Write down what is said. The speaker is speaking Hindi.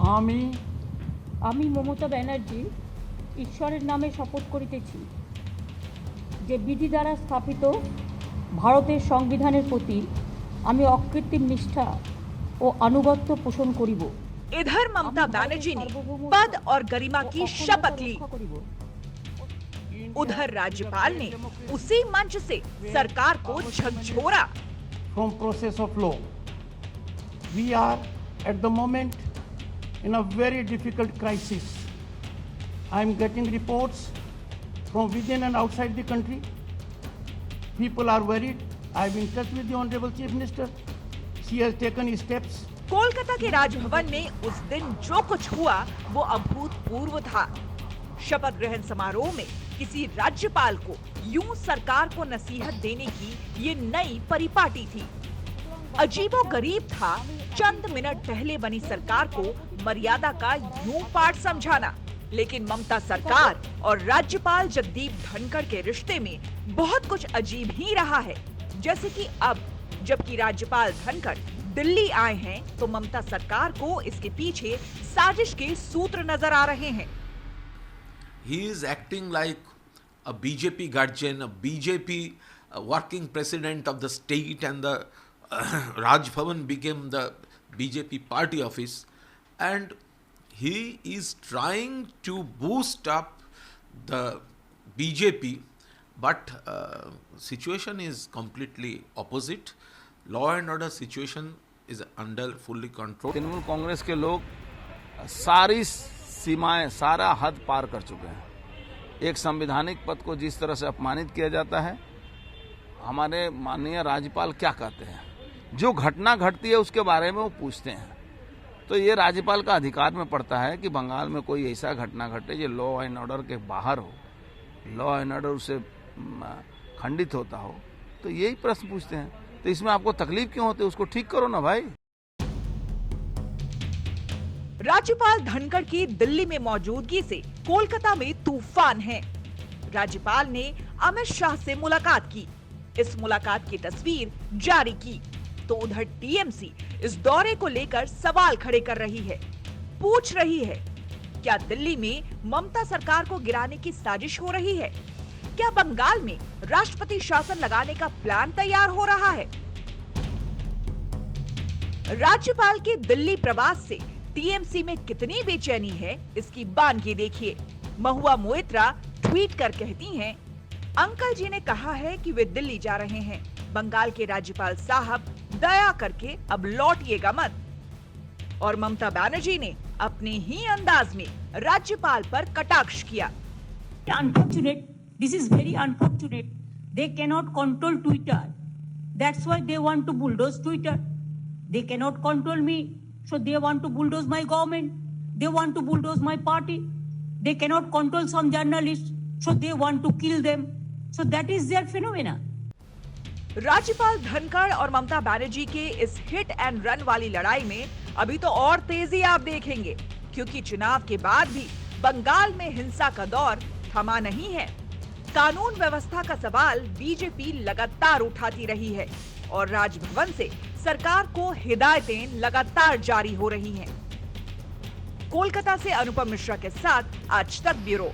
আমি আমি মমতা ব্যানার্জি ঈশ্বরের নামে শপথ করিতেছি যে বিধি দ্বারা স্থাপিত ভারতের সংবিধানের প্রতি আমি অকৃত্রিম নিষ্ঠা ও আনুগত্য পোষণ করিব। इधर ममता बनर्जी ने पद और गरिमा की शपथ ली। उधर राज्यपाल ने उसी मंच से सरकार को झकझोरा। from process of law. We are at the moment in a very difficult crisis. I am getting reports from within and outside the country. People are worried. I am in touch with the Honorable Chief Minister. She has taken steps. Kolkata के राजभवन में उस दिन जो कुछ हुआ वो अभूतपूर्व था। शपथ ग्रहण समारोह में किसी राज्यपाल को यूं सरकार को नसीहत देने की ये नई परिपाटी थी। अजीबोगरीब था चंद मिनट पहले बनी सरकार को मर्यादा का यूं पाठ समझाना। लेकिन ममता सरकार और राज्यपाल जगदीप धनखड़ के रिश्ते में बहुत कुछ अजीब ही रहा है। जैसे कि अब जबकि राज्यपाल धनखड़ दिल्ली आए हैं तो ममता सरकार को इसके पीछे साजिश के सूत्र नजर आ रहे हैं। He is acting like a BJP guardian, a BJP working president of the state, and the Raj Bhavan became the BJP party office, and he is trying to boost up the BJP, but situation is completely opposite. Law and order situation is under fully control. Trinamool Congress के लोग सारी सीमाएं, सारा हद पार कर चुके हैं। एक संवैधानिक पद को जिस तरह से अपमानित किया जाता है, हमारे माननीय राज्यपाल क्या कहते हैं, जो घटना घटती है उसके बारे में वो पूछते हैं। तो ये राज्यपाल का अधिकार में पड़ता है कि बंगाल में कोई ऐसा घटना घटे जो लॉ एंड ऑर्डर के बाहर हो, लॉ एंड ऑर्डर उससे खंडित होता हो, तो यही प्रश्न पूछते हैं। तो इसमें आपको तकलीफ क्यों होती है, उसको ठीक करो ना भाई। राज्यपाल धनखड़ की दिल्ली में मौजूदगी से कोलकाता में तूफान है। राज्यपाल ने अमित शाह से मुलाकात की। इस मुलाकात की तस्वीर जारी की तो उधर टीएमसी इस दौरे को लेकर सवाल खड़े कर रही है, पूछ रही है क्या दिल्ली में ममता सरकार को गिराने की साजिश हो रही है? क्या बंगाल में राष्ट्रपति शासन लगाने का प्लान तैयार हो रहा है? राज्यपाल के दिल्ली प्रवास से टीएमसी में कितनी बेचैनी है, इसकी बानगी देखिए। महुआ मोइत्रा ट्वीट कर कहती हैं, अंकल जी ने कहा है कि वे दिल्ली जा रहे हैं। बंगाल के राज्यपाल साहब दया करके अब लौटिएगा मत। और ममता बनर्जी ने अपने ही अंदाज में राज्यपाल पर कटाक्ष किया। Unfortunate, this is very unfortunate. They cannot control Twitter. That's why they want to bulldoze Twitter. They cannot control me. So they want to bulldoze my government. They want to bulldoze my party. They cannot control some journalists. So they want to kill them. So that is their phenomena. राज्यपाल धनखड़ और ममता बनर्जी के इस हिट एंड रन वाली लड़ाई में अभी तो और तेजी आप देखेंगे, क्योंकि चुनाव के बाद भी बंगाल में हिंसा का दौर थमा नहीं है। कानून व्यवस्था का सवाल बीजेपी लगातार उठाती रही है और राजभवन से सरकार को हिदायतें लगातार जारी हो रही हैं। कोलकाता से अनुपम मिश्रा के साथ आज तक ब्यूरो।